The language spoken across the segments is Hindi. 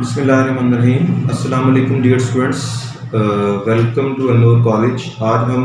बिस्मिल्लाहिर्रहमानिर्रहीम। अस्सलाम वालेकुम dear students, welcome to Anoor college. आज हम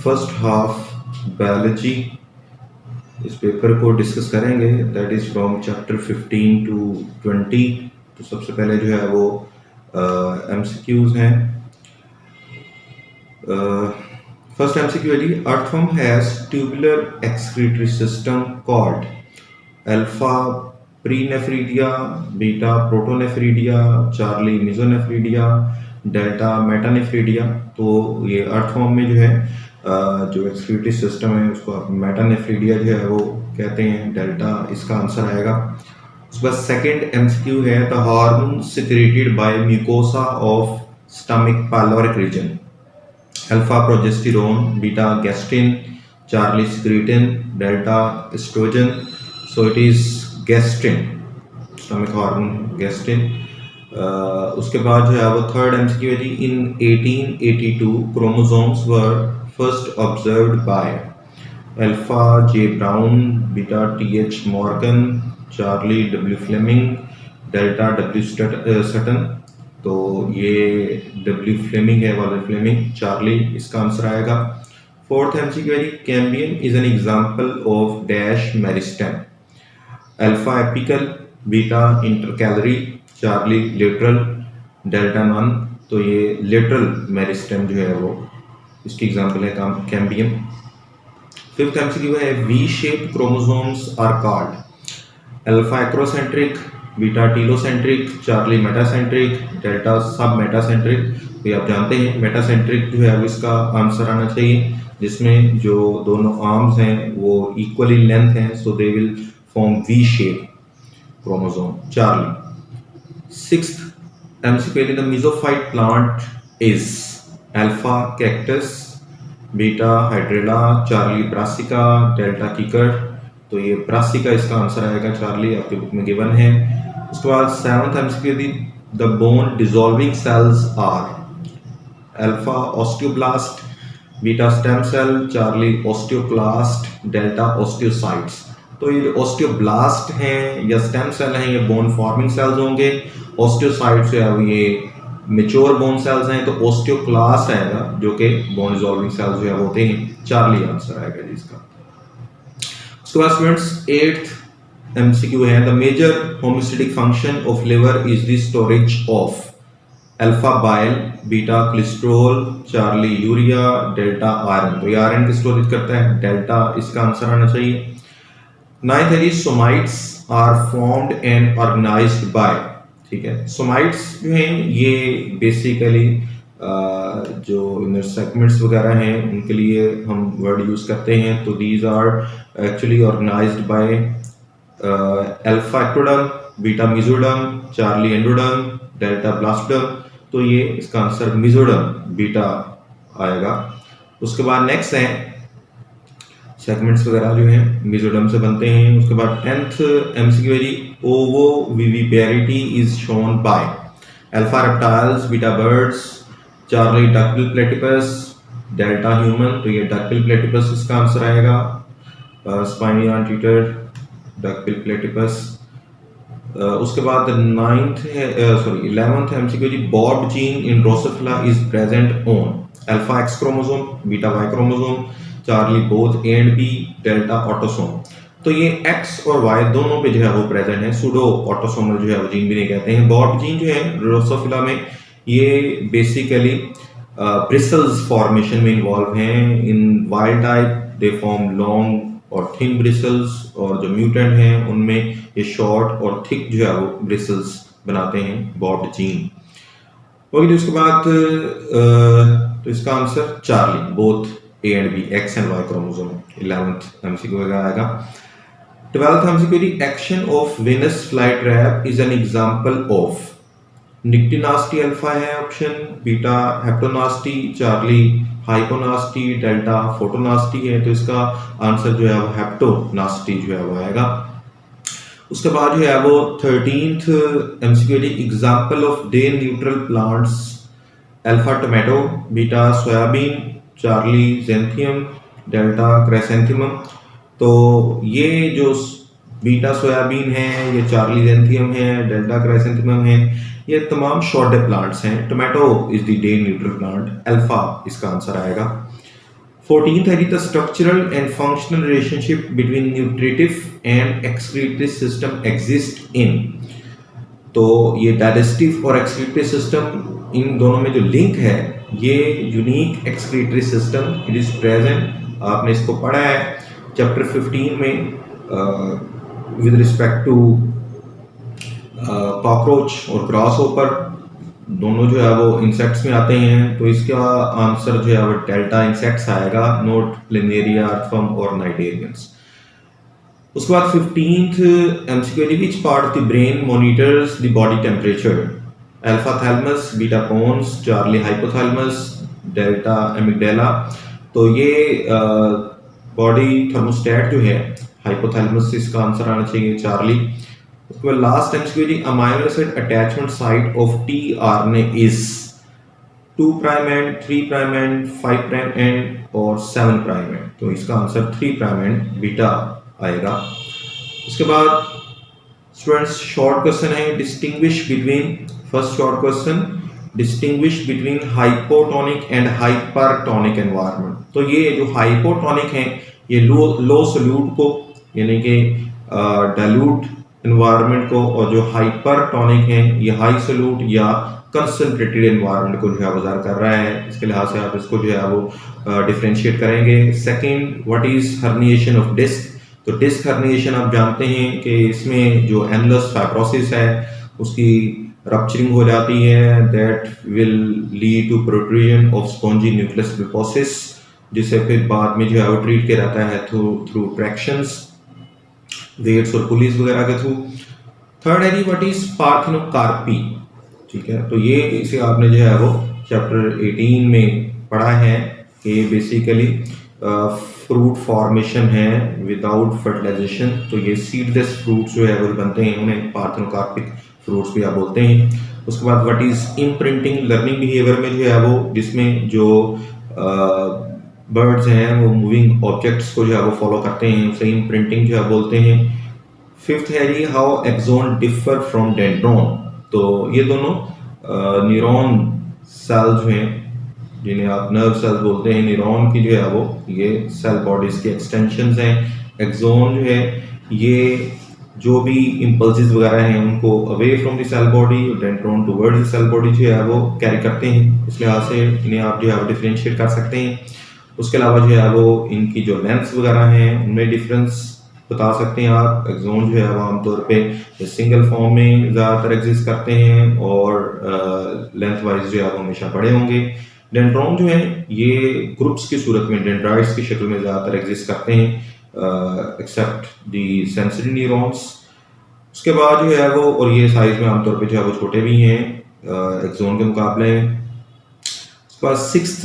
फर्स्ट हाफ बायोलॉजी इस पेपर को डिस्कस करेंगे, that is from chapter 15 to 20। तो सबसे पहले जो है वो एमसीक्यूज हैं। फर्स्ट एमसीक्यू है जी, earthworm has tubular excretory system called alpha pronephridia, beta protonephridia, charlie mesonephridia, delta metanephridia. तो ये अर्थवर्म में जो है जो एक्सक्रीटरी सिस्टम है उसको आप मेटानेफ्रीडिया जो है वो कहते हैं, डेल्टा इसका आंसर आएगा। उसके बाद सेकेंड एमसीक्यू है, the hormone secreted by mucosa of stomach pyloric region, alpha progesterone, beta gastrin, charlie secretin, delta estrogen. So it is gastrin, stomach hormone gastrin. उसके बाद जो है वो थर्ड एमसीक्यू है जी, in 1882 chromosomes were first observed by alpha J Brown, beta TH Morgan, charlie W Fleming, delta W Sutton. तो ये डब्ल्यू फ्लेमिंग है, वाले फ्लेमिंग, चार्ली इसका आंसर आएगा। फोर्थ एमसीक्यू है जी, cambium is an example of dash meristem, alpha apical, beta intercalary, charlie lateral, delta none. तो ये लिटरल मेरिस्टेम जो है वो इसकी एग्जांपल है कैम्बियम। फिफ्थ एमसीक्यू है, V shape chromosomes are called alpha acrocentric, beta telocentric, charlie metacentric, delta sub metacentric. तो आप जानते हैं मेटासेंट्रिक जो है वो इसका आंसर आना चाहिए, जिसमें जो दोनों आर्म्स हैं वो इक्वली लेंथ हैं, so they will form V shape chromosome, charlie. Sixth MCQ, the mesophyte plant is alpha cactus, beta hydrilla, charlie brassica, delta kikar. तो ये ब्रासिका इसका आंसर आएगा, चार्ली आपके बुक में गिवन है। उसके बाद seventh MCQ, the bone dissolving cells are alpha osteoblast, beta stem cell, charlie osteoclast, delta osteocytes. तो ये ऑस्टियोब्लास्ट हैं या स्टेम सेल हैं, ये बोन फॉर्मिंग सेल्स होंगे। ऑस्टियोसाइट्स जो है ये मेच्योर बोन सेल्स हैं, तो ऑस्टियोक्लास्ट आएगा जो कि बोन डिसॉल्विंग सेल्स जो है वो होते हैं, चार्ली आंसर आएगा जी इसका। उसके बाद स्टूडेंट्स एट्थ एमसीक्यू है, the major homeostatic function of liver is the storage of alpha bile, beta cholesterol, charlie urea, delta iron. तो ये आयरन की स्टोरेज करता है, डेल्टा इसका आंसर आना चाहिए। नाइन्थ है, somites are formed and organised by, ठीक है। सोमाइट्स जो हैं ये बेसिकली जो इनर सेगमेंट्स वगैरह हैं उनके लिए हम वर्ड यूज करते हैं। तो these are actually organised by alpha ectoderm, beta mesoderm, charlie endoderm, delta blastoderm. तो ये इसका आंसर मेसोडर्म बीटा आएगा। उसके बाद नेक्स्ट है, सेगमेंट्स वगैरह जो हैं मेसोडर्म से बनते हैं। उसके बाद 10th एमसीक्यू है जी, ovoviviparity is shown by alpha reptiles, beta birds, charlie duckbill platypus, delta human. तो ये डकबिल प्लेटिपस इसका आंसर आएगा, स्पाइनी एंटीटर डकबिल प्लेटिपस। उसके बाद 11th एमसीक्यू जी, bob gene in drosophila is present on alpha X chromosome, beta Y chromosome, charlie both A and B, delta autosome. तो ये एक्स और वाई दोनों पे जो है वो प्रेजेंट है, सूडो ऑटोसोमल जो है वो जीन भी नहीं कहते हैं। बॉब जीन जो है ड्रोसोफिला में ये बेसिकली ब्रिसल्स फॉर्मेशन में इन्वॉल्व हैं। इन wild type they form long और थिन ब्रिसल्स, और जो म्यूटेंट हैं उनमें ये शॉर्ट और थिक जो है वो ब्रिसल्स बनाते हैं, बॉब जीन। ओके, उसके बाद तो इसका answer charlie both A and B, X and Y chromosome, 11th MCQ वगैरह आएगा। 12th MCQ, the action of Venus flytrap is an example of nyctinasty alpha है option, beta haptonasty, charlie hyponasty, delta photonasty है। तो इसका आंसर जो है वो हेप्टोनास्टी जो है वो आएगा। उसके बाद जो है वो 13th MCQ, example of day neutral plants alpha tomato, beta soybean, charlie xanthium, delta chrysanthemum. तो ये जो बीटा सोयाबीन है, ये चार्ली जेंथियम है, डेल्टा क्राइसेंथेमम है, ये तमाम शॉर्ट डे प्लांट्स हैं। Tomato is the day neutral plant, alpha इसका आंसर आएगा। 14th है the structural and functional relationship between nutritive and excretory system exist in. तो ये डाइजेस्टिव और एक्सक्रीटरी सिस्टम, इन दोनों में जो लिंक है, ये unique excretory system it is present. आपने इसको पढ़ा है चैप्टर 15 में विद रिस्पेक्ट टू कॉकरोच और ग्रास होपर, दोनों जो है वो इंसेक्ट्स में आते हैं। तो इसका आंसर जो है वो डेल्टा इंसेक्ट्स आएगा, नोट प्लेनेरिया, अर्थवर्म और नाइटेरियंस। उसके बाद 15th MCQ, which part of the brain monitors the body temperature? Alpha thalamus, beta pons, charlie hypothalamus, delta amygdala. तो ये बॉडी थर्मोस्टेट जो है हाइपोथैलेमस, इसका आंसर आना चाहिए चार्ली। उसके बाद last MCQ, amino acid attachment site of tRNA is 2' and 3' and 5' and और 7' एंड। तो इसका आंसर 3' एंड बीटा आएगा। उसके बाद स्टूडेंट्स शॉर्ट क्वेश्चन है, distinguish between, first short question, distinguish between hypotonic and hypertonic environment. तो ये जो हाइपोटोनिक है ये लो सोल्यूट को, यानी कि डाइल्यूट एनवायरनमेंट को, और जो हाइपरटोनिक है ये हाई सोल्यूट या कंसंट्रेटेड एनवायरनमेंट को जो है गुजार कर रहा है। इसके लिहाज से आप इसको जो है वो डिफरेंशिएट करेंगे। Second, what is herniation of disc? तो डिस्क हर्निएशन आप जानते हैं कि इसमें जो एनलस फाइब्रोसिस है उसकी रप्चरिंग हो जाती है, that will lead to protrusion of spongy nucleus pulposus, जिसे फिर बाद में जो है वो ट्रीट किया जाता है थ्रू ट्रैक्शंस, वेट्स और पुलिस वगैरह के थ्रू। थर्ड है जी, व्हाट इज पार्थिनोकार्पी? ठीक है, तो ये इसे आपने जो है वो चैप्टर 18 में पढ़ा है कि बेसिकली फ्रूट फॉर्मेशन है विदाउट फर्टिलाइजेशन। तो ये सीडलेस फ्रूट्स जो है वो बनते हैं, उन्हें पार्थिनोकार्पिक फ्रूट्स भी आप बोलते हैं। उसके बाद what is imprinting? Learning behaviour में जो है वो, जिसमें जो बर्ड्स हैं वो मूविंग ऑब्जेक्ट्स को जो है वो फॉलो करते हैं, उसे इम्प्रिंटिंग जो है बोलते हैं। फिफ्थ है जी, how axon differ from dendron? तो ये दोनों न्यूरॉन सेल जो हैं, जिन्हें आप नर्व सेल बोलते हैं, न्यूरॉन की जो है वो ये सेल बॉडीज की एक्सटेंशंस हैं। एक्सोन जो है ये जो भी इम्पल्सेस वगैरह हैं उनको away from the cell body, dendron towards the cell body जो है वो कैरी करते हैं। इस लिहाज से इन्हें आप जो है वो डिफरेंशिएट कर सकते हैं। उसके अलावा जो है वो इनकी जो लेंथ्स वगैरह हैं उनमें डिफरेंस बता सकते हैं आप। एक्सोन जो है वो आमतौर पे सिंगल फॉर्म में ज़्यादातर एग्जिस्ट करते हैं और लेंथ वाइज जो है वो हमेशा बड़े होंगे। डेंड्रोन जो है ये ग्रुप्स की सूरत में डेंड्राइट्स की शक्ल में ज़्यादातर एग्जिस्ट करते हैं, एक्सेप्ट दी सेंसरी न्यूरॉन्स। उसके बाद जो है वो, और ये साइज में आमतौर पे जो है वो छोटे भी हैं एक्सोन के मुकाबले। सिक्स्थ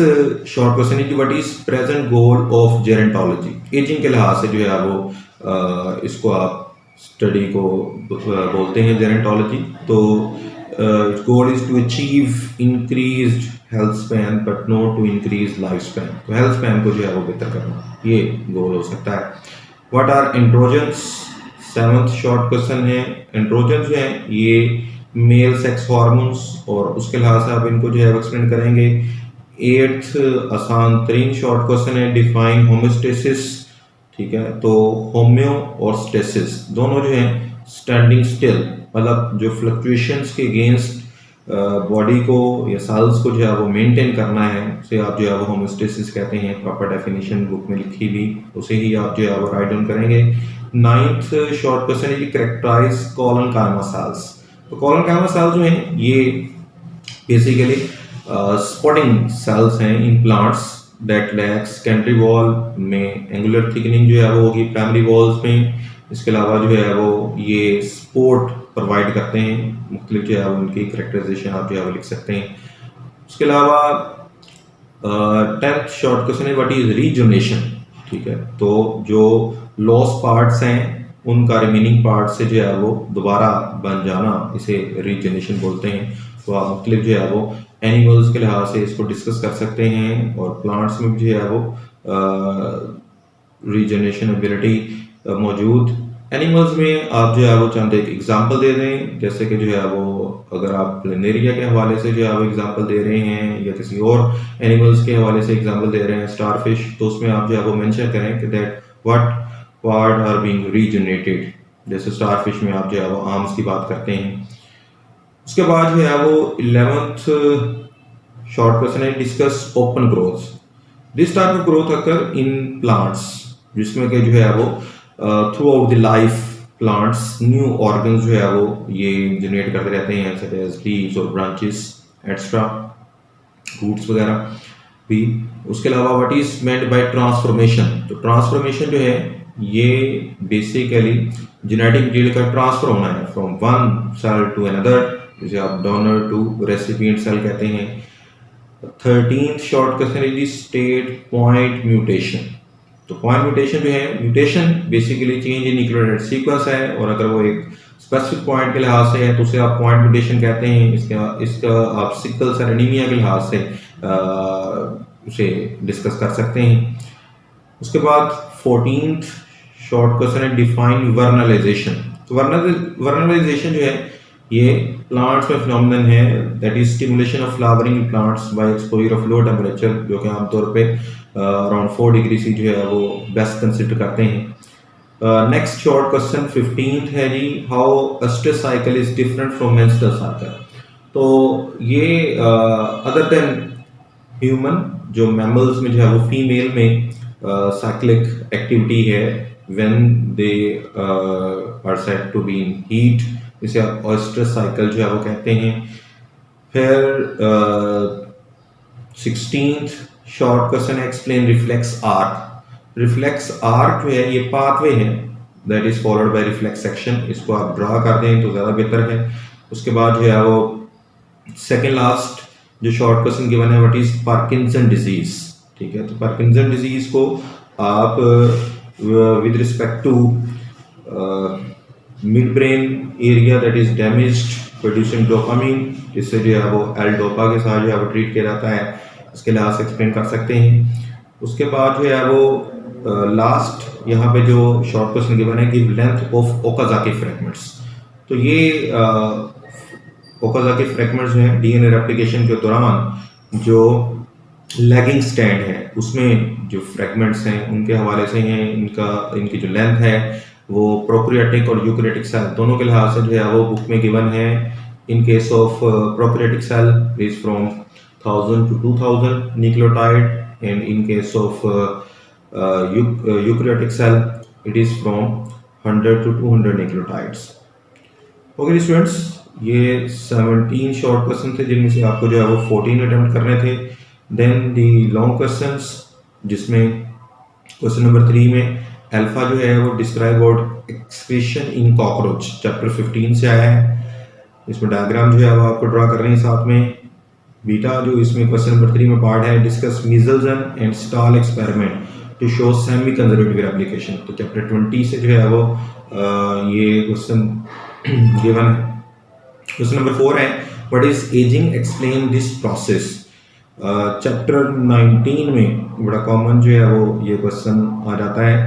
शॉर्ट क्वेश्चन है, what is present goal of gerontology? Ageing के लिहाज से जो है वो इसको आप स्टडी को बोलते हैं जेरेंटोलॉजी। तो goal is to achieve increased health span but not to increase life span. तो हेल्थ स्पैन को जो है वो बेहतर करना, ये गोल हो सकता है। What are androgens? Seventh short question है। एंड्रोजन जो है ये मेल सेक्स हार्मोन्स, और उसके लिहाज से आप इनको जो है एक्सप्लेन करेंगे। एट्थ आसान तरीन शॉर्ट क्वेश्चन है, डिफाइन होम्योस्टेसिस। ठीक है, तो होम्यो और स्टेसिस दोनों जो है स्टैंडिंग स्टिल, मतलब जो फ्लक्चुएशंस के अगेंस्ट बॉडी को या सेल्स को जो है वो मेंटेन करना है, उसे आप जो है वो होम्योस्टेसिस कहते हैं। प्रॉपर डेफिनेशन बुक में लिखी भी, उसे ही आप जो है वो राइट डाउन करेंगे। नाइन्थ शॉर्ट क्वेश्चन है, कैरेक्टराइज कोलोनकाइमा सेल्स। तो कोलोनकाइमा सेल्स जो हैं ये बेसिकली स्पॉटिंग सेल्स हैं in plants that lakhs secondary wall में एंगुलर थिकनिंग जो है वो होगी प्राइमरी वॉल्स में। इसके अलावा जो है वो ये सपोर्ट प्रोवाइड करते हैं, मुख्तलिफ जो है वो उनकी करेक्टराइजेशन आप जो है वो लिख सकते हैं। उसके अलावा 10th शॉर्ट क्वेश्चन है, व्हाट इज रीजनरेशन? ठीक है, तो जो लॉस पार्ट्स हैं उनका रिमेनिंग पार्ट से जो है वो दोबारा बन जाना, इसे रीजनरेशन बोलते हैं। तो आप मुख्तलिफ जो है वो एनिमल्स के लिहाज से इसको डिस्कस कर सकते हैं, और प्लांट्स में भी जो है वो रीजनरेशन एबिलिटी मौजूद। एनिमल्स में आप जो है वो चंद एक एग्जांपल दे दें, जैसे कि जो है वो अगर आप प्लेनेरिया के हवाले से जो है वो एग्जांपल दे रहे हैं या किसी और एनिमल्स के हवाले से एग्जांपल दे रहे हैं स्टारफिश, तो उसमें आप जो है वो मेंशन करें कि that what part are being regenerated. जैसे स्टारफिश में आप जो है वो आर्म्स की बात करते हैं। उसके बाद जो है वो 11th शॉर्ट क्वेश्चन है, discuss open growth. This type of growth occur in plants, जिसमें कि जो है वो throughout the life plants new organs जो है वो ये जनरेट करते रहते हैं, सच एज लीव्स और ब्रांचेस एक्स्ट्रा, रूट्स वगैरह भी। उसके अलावा what is meant by transformation, तो ट्रांसफॉर्मेशन जो है ये बेसिकली जेनेटिक मटेरियल का ट्रांसफर होना है from one cell to another, जिसे आप डोनर टू रेसिपिएंट सेल कहते हैं। 13th short question is state point mutation. तो पॉइंट म्यूटेशन जो है, mutation basically change in nucleotide sequence है, और अगर वो एक स्पेसिफिक पॉइंट के लिहाज से है तो उसे आप पॉइंट म्यूटेशन कहते हैं। इसका आप सिकल सेल एनीमिया के लिहाज से उसे डिस्कस कर सकते हैं। उसके बाद 14th शॉर्ट क्वेश्चन है, डिफाइन वर्नलाइजेशन। तो वर्नलाइजेशन जो है ये प्लांट्स में फिनोमिनन है that is stimulation of flowering plants by exposure of low temperature, जो कि आमतौर पे अराउंड 4 डिग्री से जो है वो बेस्ट कंसिडर करते हैं। नेक्स्ट शॉर्ट क्वेश्चन 15th है जी, how estrus cycle is different from menstrual cycle. तो ये अदर देन ह्यूमन, जो मैमल्स में जो है वो फीमेल में साइक्लिक एक्टिविटी है when they are said to be in heat, इसे आप एस्ट्रस साइकिल जो है वो कहते हैं। फिर 16th शॉर्ट क्वेश्चन है, explain reflex arc. Reflex arc जो है ये पाथवे है that is followed by reflex section, इसको आप ड्रा कर दें तो ज़्यादा बेहतर है। उसके बाद जो है वो सेकेंड लास्ट जो शॉर्ट क्वेश्चन गिवन है, व्हाट इज पार्किंसन डिजीज। ठीक है, तो पार्किंसन डिजीज को आप with respect to mid brain area that is damaged producing dopamine, इससे जो है वो एल डोपा के साथ जो है वो ट्रीट किया जाता है, इसके लिहाज से एक्सप्लेन कर सकते हैं। उसके बाद जो है वो लास्ट यहाँ पे जो शॉर्ट क्वेश्चन गिवन है, give length of Okazaki fragments. तो ये ओकाजाकी फ्रैगमेंट्स जो है डीएनए रेप्लिकेशन के दौरान जो लैगिंग स्टैंड है उसमें जो फ्रैगमेंट्स हैं उनके हवाले से हैं। इनकी जो लेंथ है वो प्रोकैरियोटिक और यूकैरियोटिक सेल दोनों के लिहाज से जो है वो बुक में गिवन है। In case of prokaryotic cell is from 1000 to 2000 nucleotide, and in case of eukaryotic cell it is from 100 to 200 nucleotides. Okay students, ये 17 शॉर्ट क्वेश्चन थे जिनमें से आपको जो है वो 14 अटेम्प्ट करने थे। देन दी लॉन्ग क्वेश्चंस, जिसमें क्वेश्चन नंबर 3 में अल्फा जो है वो describe about excretion in cockroach, chapter 15 से आया है। इसमें डायग्राम जो है वो आपको ड्रा कर रहे हैं साथ में। बीटा जो इसमें क्वेश्चन नंबर 3 में पार्ट है, discuss Meselson and Stahl experiment to show semi conservative application. तो चैप्टर 20 से जो है वो ये क्वेश्चन गिवन है। क्वेश्चन नंबर 4 है, what is ageing, explain this process. Chapter 19 में बड़ा कॉमन जो है वो ये क्वेश्चन आ जाता है।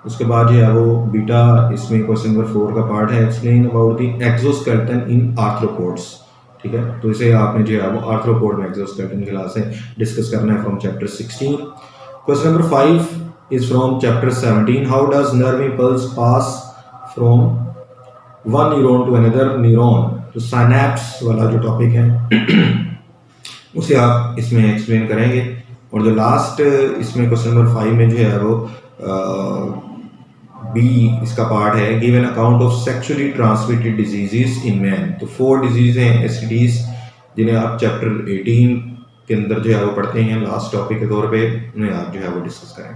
उसके बाद जो है वो बीटा इसमें क्वेश्चन नंबर 4 का पार्ट है, explain about the exoskeleton in arthropods. ठीक है, तो इसे आपने जो है वो आर्थ्रोपोड में एक्सोस्केलेटन के क्लास से डिस्कस करना है from chapter 16। Question number 5 is from chapter 17, how does nerve impulse pass from one neuron to another neuron. तो साइनैप्स वाला जो टॉपिक है उसे आप इसमें एक्सप्लेन करेंगे। और जो लास्ट इसमें क्वेश्चन नंबर 5 में जो है वो बी इसका पार्ट है, give an account of sexually transmitted diseases in man. तो 4 डिजीज हैं एसटीडीज जिन्हें आप चैप्टर 18 के अंदर जो है वो पढ़ते हैं लास्ट टॉपिक के तौर पे, उन्हें आप जो है वो डिस्कस करें।